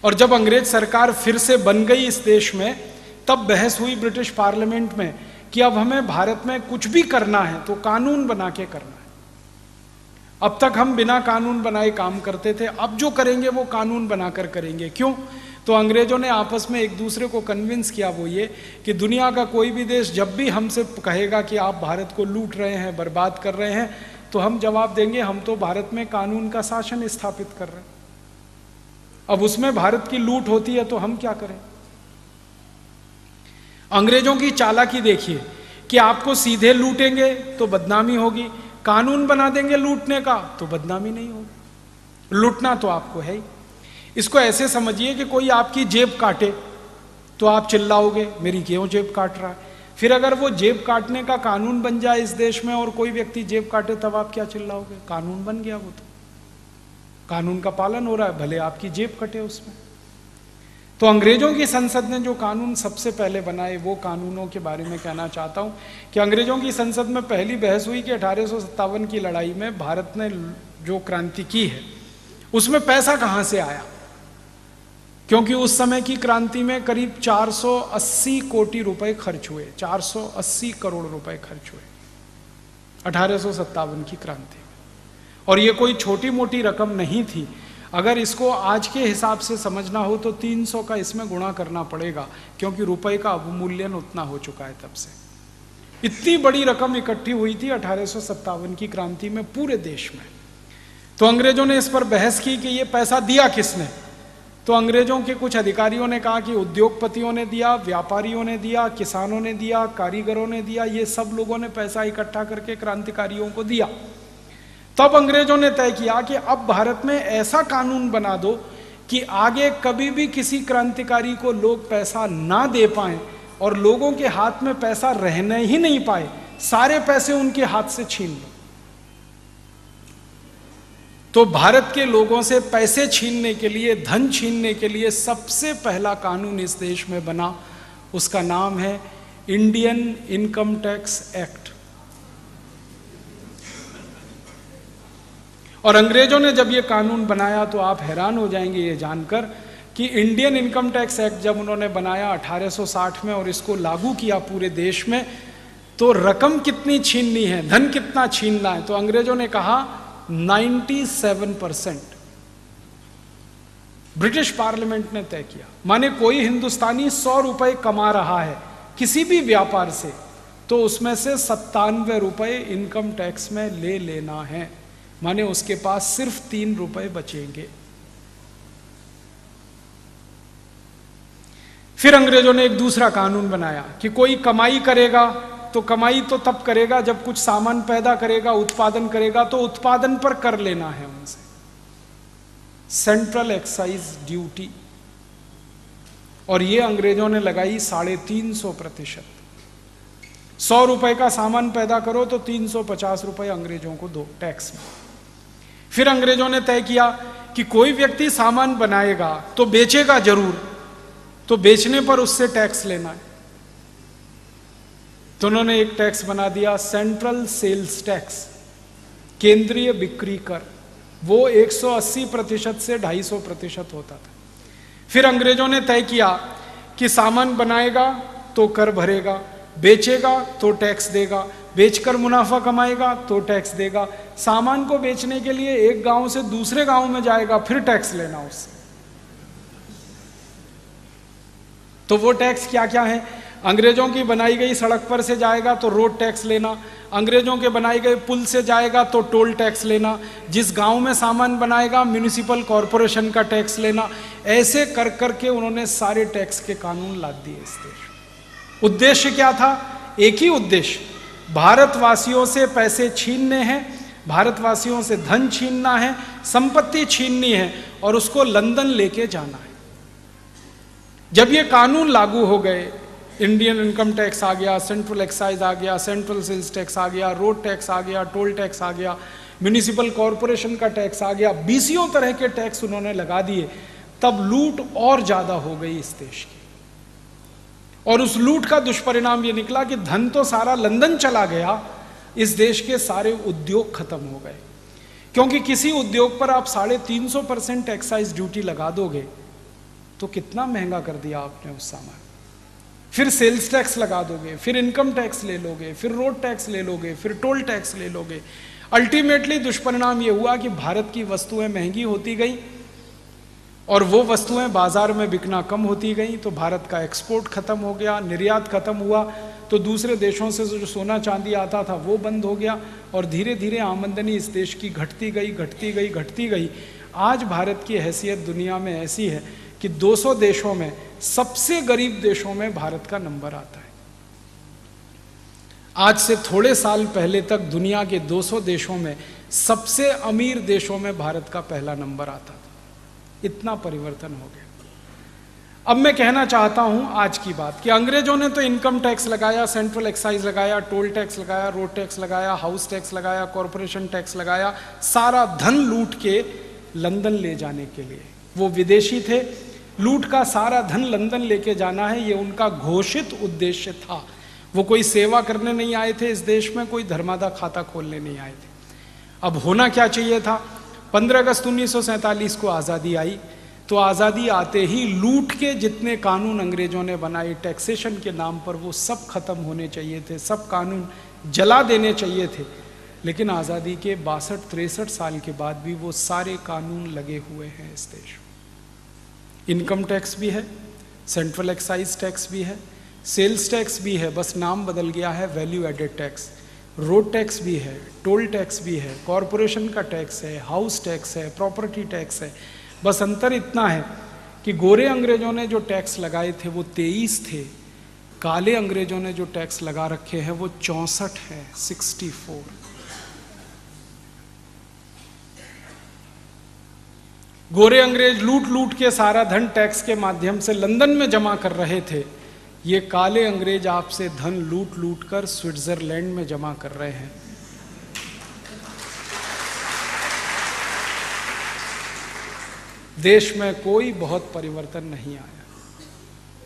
और जब अंग्रेज सरकार फिर से बन गई इस देश में, तब बहस हुई ब्रिटिश पार्लियामेंट में कि अब हमें भारत में कुछ भी करना है तो कानून बना के करना है। अब तक हम बिना कानून बनाए काम करते थे, अब जो करेंगे वो कानून बनाकर करेंगे। क्यों? तो अंग्रेजों ने आपस में एक दूसरे को कन्विंस किया, वो ये कि दुनिया का कोई भी देश जब भी हमसे कहेगा कि आप भारत को लूट रहे हैं, बर्बाद कर रहे हैं, तो हम जवाब देंगे हम तो भारत में कानून का शासन स्थापित कर रहे हैं। अब उसमें भारत की लूट होती है तो हम क्या करें? अंग्रेजों की चालाकी देखिए कि आपको सीधे लूटेंगे तो बदनामी होगी, कानून बना देंगे लूटने का तो बदनामी नहीं होगी। लूटना तो आपको है ही। इसको ऐसे समझिए कि कोई आपकी जेब काटे तो आप चिल्लाओगे मेरी क्यों जेब काट रहा है। फिर अगर वो जेब काटने का कानून बन जाए इस देश में और कोई व्यक्ति जेब काटे, तब आप क्या चिल्लाओगे? कानून बन गया, वो तो कानून का पालन हो रहा है, भले आपकी जेब कटे उसमें। तो अंग्रेजों की संसद ने जो कानून सबसे पहले बनाए, वो कानूनों के बारे में कहना चाहता हूं कि अंग्रेजों की संसद में पहली बहस हुई कि 1857 की लड़ाई में भारत ने जो क्रांति की है उसमें पैसा कहां से आया, क्योंकि उस समय की क्रांति में करीब 480 कोटि रुपए खर्च हुए, 480 करोड़ रुपए खर्च हुए 1857 की क्रांति में। और ये कोई छोटी मोटी रकम नहीं थी। अगर इसको आज के हिसाब से समझना हो तो 300 का इसमें गुणा करना पड़ेगा, क्योंकि रुपए का अवमूल्यन उतना हो चुका है तब से। इतनी बड़ी रकम इकट्ठी हुई थी 1857 की क्रांति में पूरे देश में। तो अंग्रेजों ने इस पर बहस की कि ये पैसा दिया किसने। तो अंग्रेजों के कुछ अधिकारियों ने कहा कि उद्योगपतियों ने दिया, व्यापारियों ने दिया, किसानों ने दिया, कारीगरों ने दिया, ये सब लोगों ने पैसा इकट्ठा करके क्रांतिकारियों को दिया। तब अंग्रेजों ने तय किया कि अब भारत में ऐसा कानून बना दो कि आगे कभी भी किसी क्रांतिकारी को लोग पैसा ना दे पाएं और लोगों के हाथ में पैसा रहने ही नहीं पाए, सारे पैसे उनके हाथ से छीन लो। तो भारत के लोगों से पैसे छीनने के लिए, धन छीनने के लिए सबसे पहला कानून इस देश में बना, उसका नाम है इंडियन इनकम टैक्स एक्ट। और अंग्रेजों ने जब ये कानून बनाया तो आप हैरान हो जाएंगे ये जानकर कि इंडियन इनकम टैक्स एक्ट जब उन्होंने बनाया 1860 में और इसको लागू किया पूरे देश में, तो रकम कितनी छीननी है, धन कितना छीनना है, तो अंग्रेजों ने कहा 97%। ब्रिटिश पार्लियामेंट ने तय किया, माने कोई हिंदुस्तानी 100 रुपए कमा रहा है किसी भी व्यापार से, तो उसमें से 97 रुपए इनकम टैक्स में ले लेना है, माने उसके पास सिर्फ 3 रुपए बचेंगे। फिर अंग्रेजों ने एक दूसरा कानून बनाया कि कोई कमाई करेगा तो कमाई तो तब करेगा जब कुछ सामान पैदा करेगा, उत्पादन करेगा, तो उत्पादन पर कर लेना है उनसे, सेंट्रल एक्साइज ड्यूटी। और ये अंग्रेजों ने लगाई 350%। 100 रुपए का सामान पैदा करो तो 350 रुपए अंग्रेजों को दो टैक्स में। फिर अंग्रेजों ने तय किया कि कोई व्यक्ति सामान बनाएगा तो बेचेगा जरूर, तो बेचने पर उससे टैक्स लेना है। तो उन्होंने एक टैक्स बना दिया, सेंट्रल सेल्स टैक्स, केंद्रीय बिक्री कर। वो 180% से 250% होता था। फिर अंग्रेजों ने तय किया कि सामान बनाएगा तो कर भरेगा, बेचेगा तो टैक्स देगा, बेचकर मुनाफा कमाएगा तो टैक्स देगा, सामान को बेचने के लिए एक गांव से दूसरे गांव में जाएगा फिर टैक्स लेना उससे। तो वो टैक्स क्या क्या है? अंग्रेजों की बनाई गई सड़क पर से जाएगा तो रोड टैक्स लेना, अंग्रेजों के बनाए गए पुल से जाएगा तो टोल टैक्स लेना, जिस गांव में सामान बनाएगा म्युनिसिपल कॉरपोरेशन का टैक्स लेना। ऐसे कर करके उन्होंने सारे टैक्स के कानून ला दिए इस देश। उद्देश्य क्या था? एक ही उद्देश्य, भारतवासियों से पैसे छीनने हैं, भारतवासियों से धन छीनना है, संपत्ति छीननी है और उसको लंदन लेके जाना है। जब ये कानून लागू हो गए, इंडियन इनकम टैक्स आ गया, सेंट्रल एक्साइज आ गया, सेंट्रल सेल्स टैक्स आ गया, रोड टैक्स आ गया, टोल टैक्स आ गया, म्युनिसिपल कॉरपोरेशन का टैक्स आ गया, 20 तरह के टैक्स उन्होंने लगा दिए। तब लूट और ज्यादा हो गई इस देश की। और उस लूट का दुष्परिणाम ये निकला कि धन तो सारा लंदन चला गया, इस देश के सारे उद्योग खत्म हो गए। क्योंकि किसी उद्योग पर आप 350% एक्साइज ड्यूटी लगा दोगे तो कितना महंगा कर दिया आपने उस सामान। फिर सेल्स टैक्स लगा दोगे, फिर इनकम टैक्स ले लोगे, फिर रोड टैक्स ले लोगे, फिर टोल टैक्स ले लोगे। अल्टीमेटली दुष्परिणाम ये हुआ कि भारत की वस्तुएं महंगी होती गई और वो वस्तुएं बाजार में बिकना कम होती गई, तो भारत का एक्सपोर्ट खत्म हो गया, निर्यात खत्म हुआ, तो दूसरे देशों से जो सोना चांदी आता था वो बंद हो गया और धीरे धीरे आमदनी इस देश की घटती गई, घटती गई, घटती गई। आज भारत की हैसियत दुनिया में ऐसी है कि 200 देशों में सबसे गरीब देशों में भारत का नंबर आता है। आज से थोड़े साल पहले तक दुनिया के 200 देशों में सबसे अमीर देशों में भारत का पहला नंबर आता था। इतना परिवर्तन हो गया। अब मैं कहना चाहता हूं आज की बात कि अंग्रेजों ने तो इनकम टैक्स लगाया, सेंट्रल एक्साइज लगाया, टोल टैक्स लगाया, रोड टैक्स लगाया, हाउस टैक्स लगाया, कॉरपोरेशन टैक्स लगाया, सारा धन लूट के लंदन ले जाने के लिए। वो विदेशी थे, लूट का सारा धन लंदन लेके जाना है, ये उनका घोषित उद्देश्य था। वो कोई सेवा करने नहीं आए थे इस देश में, कोई धर्मादा खाता खोलने नहीं आए थे। अब होना क्या चाहिए था? 15 अगस्त 1947 को आज़ादी आई, तो आज़ादी आते ही लूट के जितने कानून अंग्रेजों ने बनाए टैक्सेशन के नाम पर, वो सब खत्म होने चाहिए थे, सब कानून जला देने चाहिए थे। लेकिन आज़ादी के 62-63 साल के बाद भी वो सारे कानून लगे हुए हैं इस देश में। इनकम टैक्स भी है, सेंट्रल एक्साइज टैक्स भी है, सेल्स टैक्स भी है, बस नाम बदल गया है value added tax. Road tax भी है, टोल टैक्स भी है, कॉरपोरेशन का टैक्स है, हाउस टैक्स है, प्रॉपर्टी टैक्स है। बस अंतर इतना है कि गोरे अंग्रेजों ने जो टैक्स लगाए थे वो 23 थे, काले अंग्रेजों ने जो टैक्स लगा रखे हैं वो 64 है, 64। गोरे अंग्रेज लूट लूट के सारा धन टैक्स के माध्यम से लंदन में जमा कर रहे थे, ये काले अंग्रेज आपसे धन लूट लूट कर स्विट्जरलैंड में जमा कर रहे हैं। देश में कोई बहुत परिवर्तन नहीं आया।